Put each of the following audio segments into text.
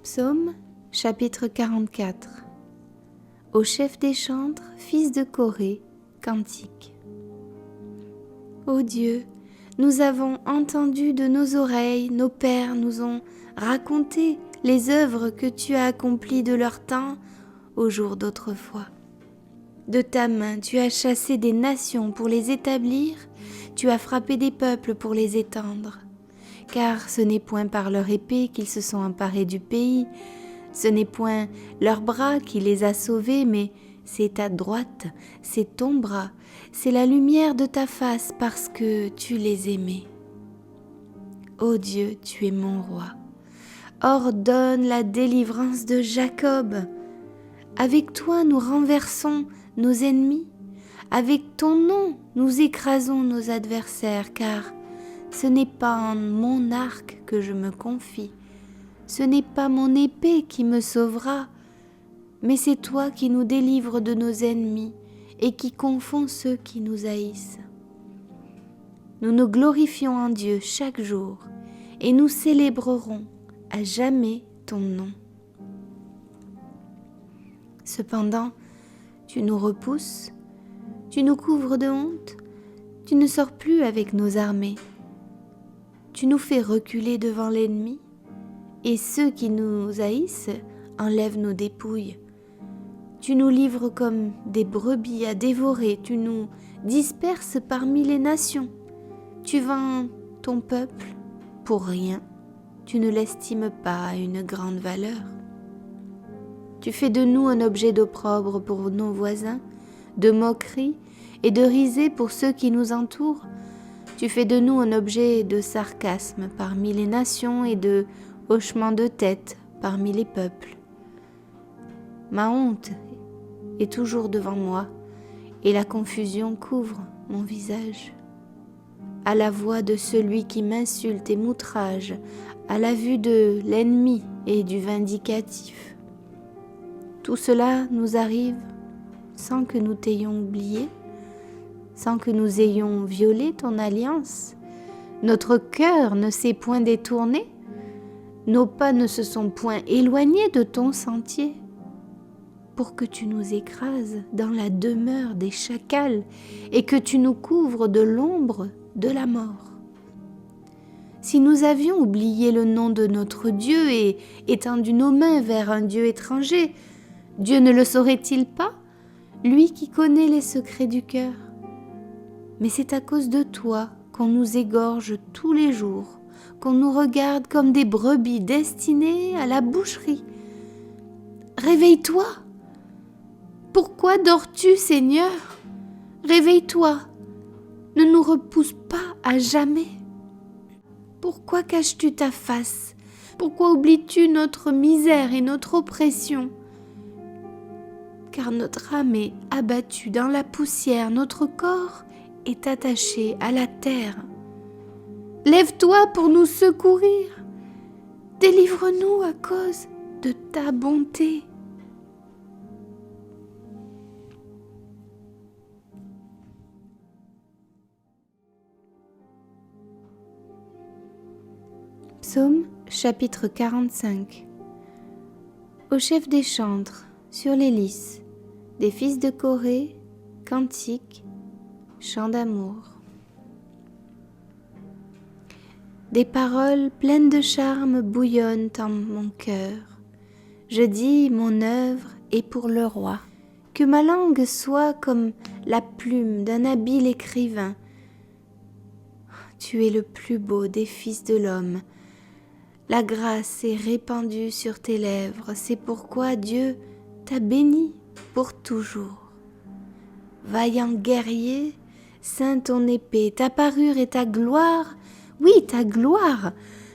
Psaume, chapitre 44. Au chef des chantres, fils de Corée, cantique. Ô Dieu, nous avons entendu de nos oreilles, nos pères nous ont raconté les œuvres que tu as accomplies de leur temps au jour d'autrefois. De ta main, tu as chassé des nations pour les établir, tu as frappé des peuples pour les étendre. Car ce n'est point par leur épée qu'ils se sont emparés du pays, ce n'est point leur bras qui les a sauvés, mais c'est ta droite, c'est ton bras, c'est la lumière de ta face parce que tu les aimais. Ô Dieu, tu es mon roi. Ordonne la délivrance de Jacob. Avec toi nous renversons nos ennemis. Avec ton nom nous écrasons nos adversaires, car ce n'est pas en mon arc que je me confie, ce n'est pas mon épée qui me sauvera, mais c'est toi qui nous délivres de nos ennemis et qui confonds ceux qui nous haïssent. Nous nous glorifions en Dieu chaque jour et nous célébrerons à jamais ton nom. Cependant, tu nous repousses, tu nous couvres de honte, tu ne sors plus avec nos armées. Tu nous fais reculer devant l'ennemi, et ceux qui nous haïssent enlèvent nos dépouilles. Tu nous livres comme des brebis à dévorer, tu nous disperses parmi les nations. Tu vends ton peuple pour rien, tu ne l'estimes pas à une grande valeur. Tu fais de nous un objet d'opprobre pour nos voisins, de moquerie et de risée pour ceux qui nous entourent. Tu fais de nous un objet de sarcasme parmi les nations et de hochement de tête parmi les peuples. Ma honte est toujours devant moi et la confusion couvre mon visage. À la voix de celui qui m'insulte et m'outrage, à la vue de l'ennemi et du vindicatif. Tout cela nous arrive sans que nous t'ayons oublié, sans que nous ayons violé ton alliance. Notre cœur ne s'est point détourné, nos pas ne se sont point éloignés de ton sentier, pour que tu nous écrases dans la demeure des chacals et que tu nous couvres de l'ombre de la mort. Si nous avions oublié le nom de notre Dieu et étendu nos mains vers un Dieu étranger, Dieu ne le saurait-il pas, lui qui connaît les secrets du cœur? Mais c'est à cause de toi qu'on nous égorge tous les jours, qu'on nous regarde comme des brebis destinées à la boucherie. Réveille-toi! Pourquoi dors-tu, Seigneur? Réveille-toi! Ne nous repousse pas à jamais. Pourquoi caches-tu ta face? Pourquoi oublies-tu notre misère et notre oppression? Car notre âme est abattue dans la poussière, notre corps est attaché à la terre. Lève-toi pour nous secourir. Délivre-nous à cause de ta bonté. Psaume, chapitre 45. Au chef des chantres, sur les lys, des fils de Corée, cantique, chant d'amour. Des paroles pleines de charme bouillonnent en mon cœur. Je dis, mon œuvre est pour le roi. Que ma langue soit comme la plume d'un habile écrivain. Tu es le plus beau des fils de l'homme. La grâce est répandue sur tes lèvres. C'est pourquoi Dieu t'a béni pour toujours. Vaillant guerrier, ceins ton épée, ta parure et ta gloire, oui, ta gloire,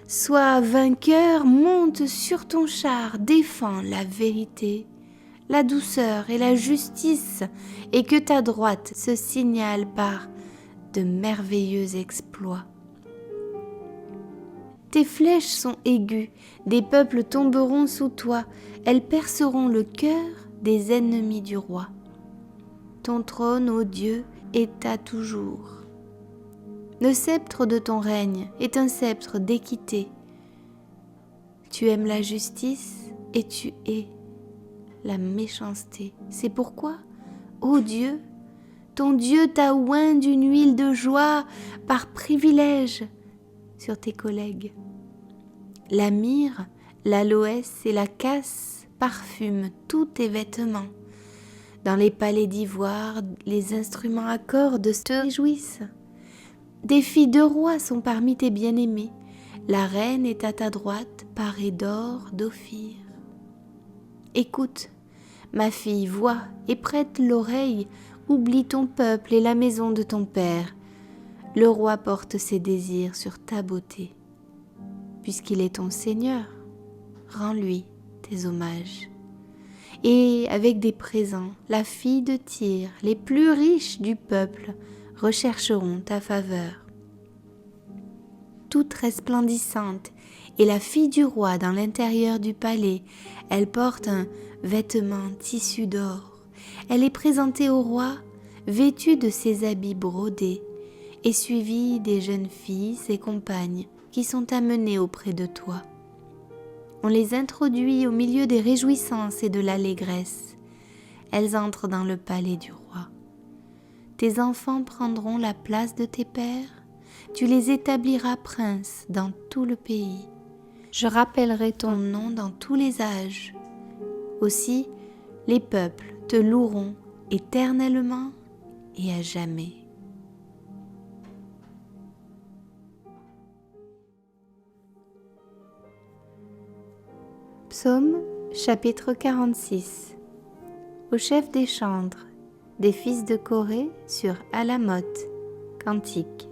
sois vainqueur, monte sur ton char, défends la vérité, la douceur et la justice, et que ta droite se signale par de merveilleux exploits. Tes flèches sont aiguës, des peuples tomberont sous toi, elles perceront le cœur des ennemis du roi. Ton trône, ô Dieu, est à toujours. Le sceptre de ton règne est un sceptre d'équité. Tu aimes la justice et tu hais la méchanceté. C'est pourquoi, ô Dieu, ton Dieu t'a oint d'une huile de joie par privilège sur tes collègues. La myrrhe, l'aloès et la casse parfument tous tes vêtements. Dans les palais d'ivoire, les instruments à cordes te réjouissent. Des filles de rois sont parmi tes bien-aimés. La reine est à ta droite, parée d'or, d'ophir. Écoute, ma fille, vois et prête l'oreille. Oublie ton peuple et la maison de ton père. Le roi porte ses désirs sur ta beauté. Puisqu'il est ton Seigneur, rends-lui tes hommages. Et avec des présents, la fille de Tyr, les plus riches du peuple, rechercheront ta faveur. Toute resplendissante est la fille du roi dans l'intérieur du palais. Elle porte un vêtement tissu d'or. Elle est présentée au roi, vêtue de ses habits brodés, et suivie des jeunes filles, ses compagnes, qui sont amenées auprès de toi. On les introduit au milieu des réjouissances et de l'allégresse. Elles entrent dans le palais du roi. Tes enfants prendront la place de tes pères, tu les établiras princes dans tout le pays. Je rappellerai ton nom dans tous les âges. Aussi, les peuples te loueront éternellement et à jamais. Psaume chapitre 46. Au chef des chantres, des fils de Corée sur Alamoth, cantique.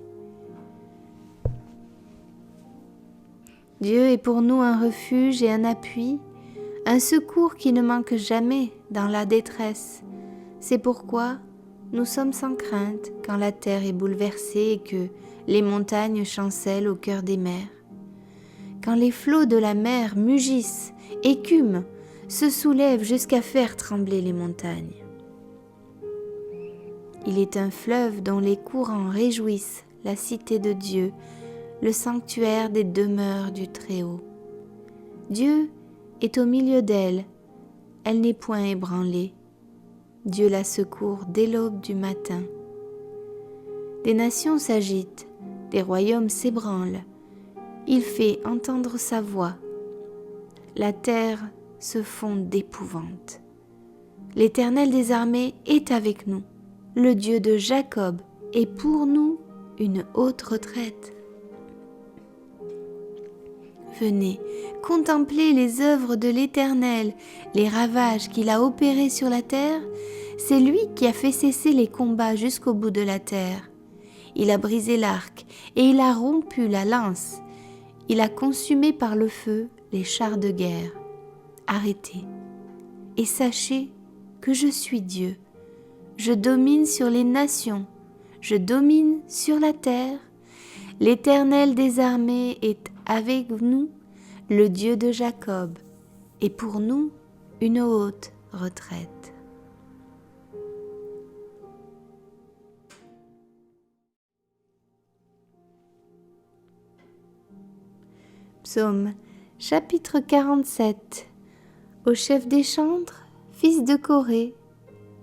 Dieu est pour nous un refuge et un appui, un secours qui ne manque jamais dans la détresse. C'est pourquoi nous sommes sans crainte quand la terre est bouleversée et que les montagnes chancellent au cœur des mers. Quand les flots de la mer mugissent, écument, se soulèvent jusqu'à faire trembler les montagnes. Il est un fleuve dont les courants réjouissent la cité de Dieu, le sanctuaire des demeures du Très-Haut. Dieu est au milieu d'elle, elle n'est point ébranlée. Dieu la secourt dès l'aube du matin. Des nations s'agitent, des royaumes s'ébranlent. Il fait entendre sa voix. La terre se fond d'épouvante. L'Éternel des armées est avec nous. Le Dieu de Jacob est pour nous une haute retraite. Venez, contemplez les œuvres de l'Éternel, les ravages qu'il a opérés sur la terre. C'est lui qui a fait cesser les combats jusqu'au bout de la terre. Il a brisé l'arc et il a rompu la lance. Il a consumé par le feu les chars de guerre. Arrêtez et sachez que je suis Dieu. Je domine sur les nations, je domine sur la terre. L'Éternel des armées est avec nous, le Dieu de Jacob, est pour nous une haute retraite. Psaume chapitre 47. Au chef des chantres, fils de Corée.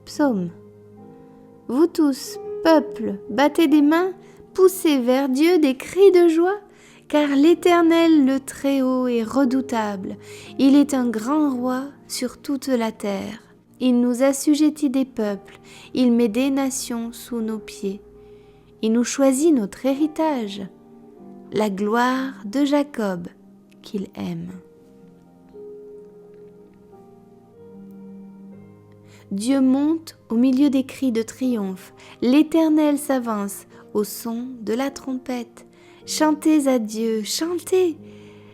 Psaume. Vous tous, peuple, battez des mains, poussez vers Dieu des cris de joie, car l'Éternel le Très-Haut est redoutable. Il est un grand roi sur toute la terre. Il nous assujettit des peuples, il met des nations sous nos pieds. Il nous choisit notre héritage, la gloire de Jacob qu'il aime. Dieu monte au milieu des cris de triomphe. L'Éternel s'avance au son de la trompette. Chantez à Dieu, chantez,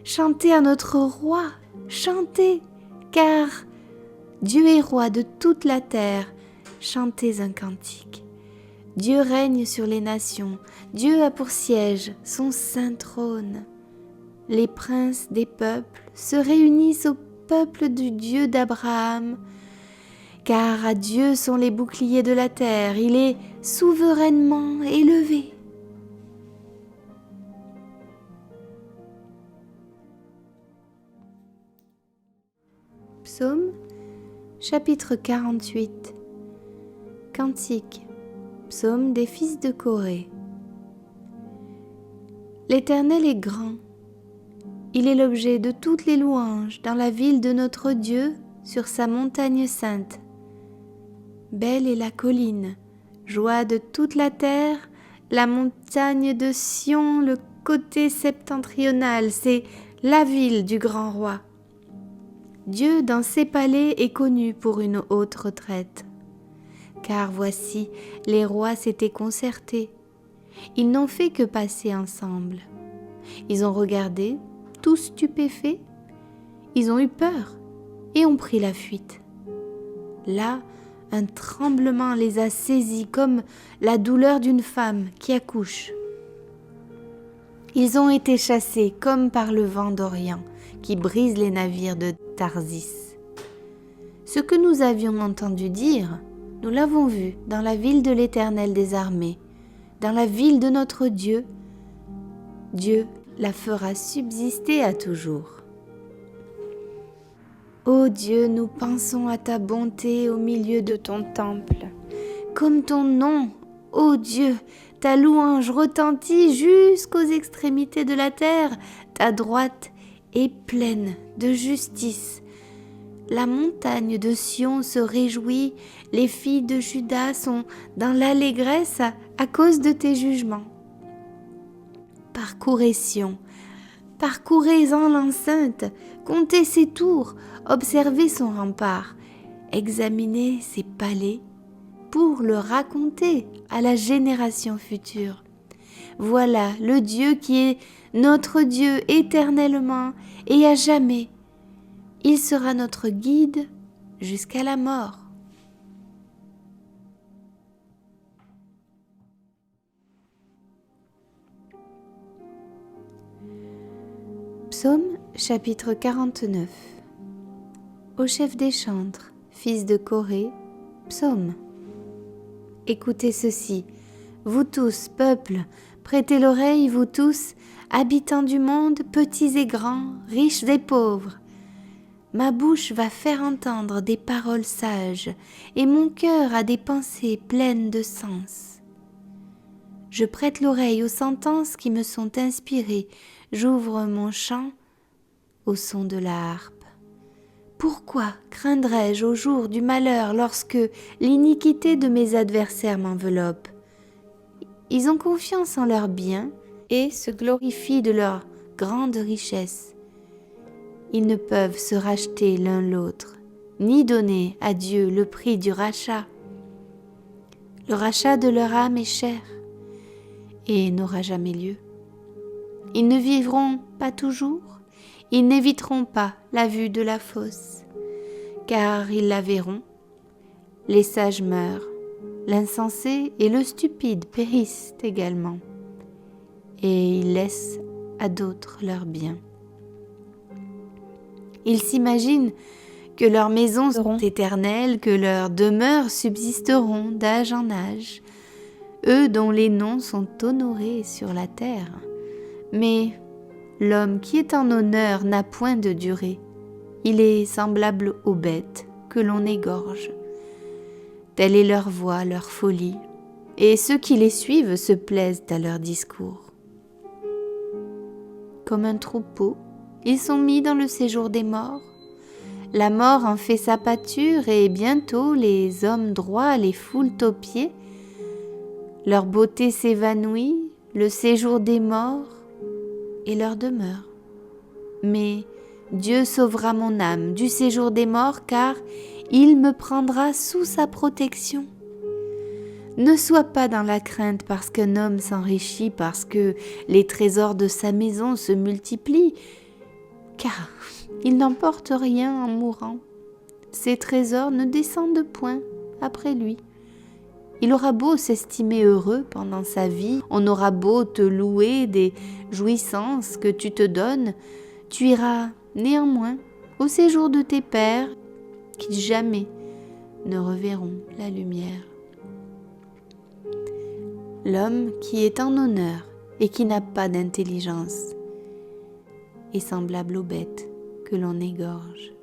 chantez à notre roi, chantez, car Dieu est roi de toute la terre. Chantez un cantique. Dieu règne sur les nations. Dieu a pour siège son saint trône. Les princes des peuples se réunissent au peuple du Dieu d'Abraham. Car à Dieu sont les boucliers de la terre, il est souverainement élevé. Psaume, chapitre 48. Cantique, psaume des fils de Corée. L'Éternel est grand. Il est l'objet de toutes les louanges dans la ville de notre Dieu, sur sa montagne sainte. Belle est la colline, joie de toute la terre, la montagne de Sion, le côté septentrional, c'est la ville du grand roi. Dieu dans ses palais est connu pour une haute retraite. Car voici, les rois s'étaient concertés. Ils n'ont fait que passer ensemble. Ils ont regardé, tous stupéfaits. Ils ont eu peur et ont pris la fuite. Là, un tremblement les a saisis comme la douleur d'une femme qui accouche. Ils ont été chassés comme par le vent d'Orient qui brise les navires de Tarsis. Ce que nous avions entendu dire, nous l'avons vu dans la ville de l'Éternel des armées, dans la ville de notre Dieu. Dieu la fera subsister à toujours. Ô Dieu, nous pensons à ta bonté au milieu de ton temple. Comme ton nom, ô Dieu, ta louange retentit jusqu'aux extrémités de la terre, ta droite est pleine de justice. La montagne de Sion se réjouit, les filles de Juda sont dans l'allégresse à cause de tes jugements. Parcourez Sion, parcourez-en l'enceinte, comptez ses tours, observez son rempart, examinez ses palais pour le raconter à la génération future. Voilà le Dieu qui est notre Dieu éternellement et à jamais. Il sera notre guide jusqu'à la mort. Psaume chapitre 49. Au chef des chantres, fils de Corée, psaume. Écoutez ceci, vous tous, peuple, prêtez l'oreille, vous tous, habitants du monde, petits et grands, riches et pauvres. Ma bouche va faire entendre des paroles sages, et mon cœur a des pensées pleines de sens. Je prête l'oreille aux sentences qui me sont inspirées, j'ouvre mon chant au son de la harpe. Pourquoi craindrais-je au jour du malheur lorsque l'iniquité de mes adversaires m'enveloppe? Ils ont confiance en leurs biens et se glorifient de leur grande richesse. Ils ne peuvent se racheter l'un l'autre, ni donner à Dieu le prix du rachat. Le rachat de leur âme est cher et n'aura jamais lieu. Ils ne vivront pas toujours, ils n'éviteront pas la vue de la fosse, car ils la verront. Les sages meurent, l'insensé et le stupide périssent également, et ils laissent à d'autres leurs biens. Ils s'imaginent que leurs maisons seront éternelles, que leurs demeures subsisteront d'âge en âge, eux dont les noms sont honorés sur la terre. Mais l'homme qui est en honneur n'a point de durée. Il est semblable aux bêtes que l'on égorge. Telle est leur voix, leur folie, et ceux qui les suivent se plaisent à leur discours. Comme un troupeau, ils sont mis dans le séjour des morts. La mort en fait sa pâture et bientôt les hommes droits les foulent aux pieds. Leur beauté s'évanouit, le séjour des morts et leur demeure. Mais Dieu sauvera mon âme du séjour des morts, car il me prendra sous sa protection. Ne sois pas dans la crainte parce qu'un homme s'enrichit, parce que les trésors de sa maison se multiplient, car il n'emporte rien en mourant. Ses trésors ne descendent point après lui. Il aura beau s'estimer heureux pendant sa vie, on aura beau te louer des jouissances que tu te donnes, tu iras néanmoins au séjour de tes pères qui jamais ne reverront la lumière. L'homme qui est en honneur et qui n'a pas d'intelligence est semblable aux bêtes que l'on égorge.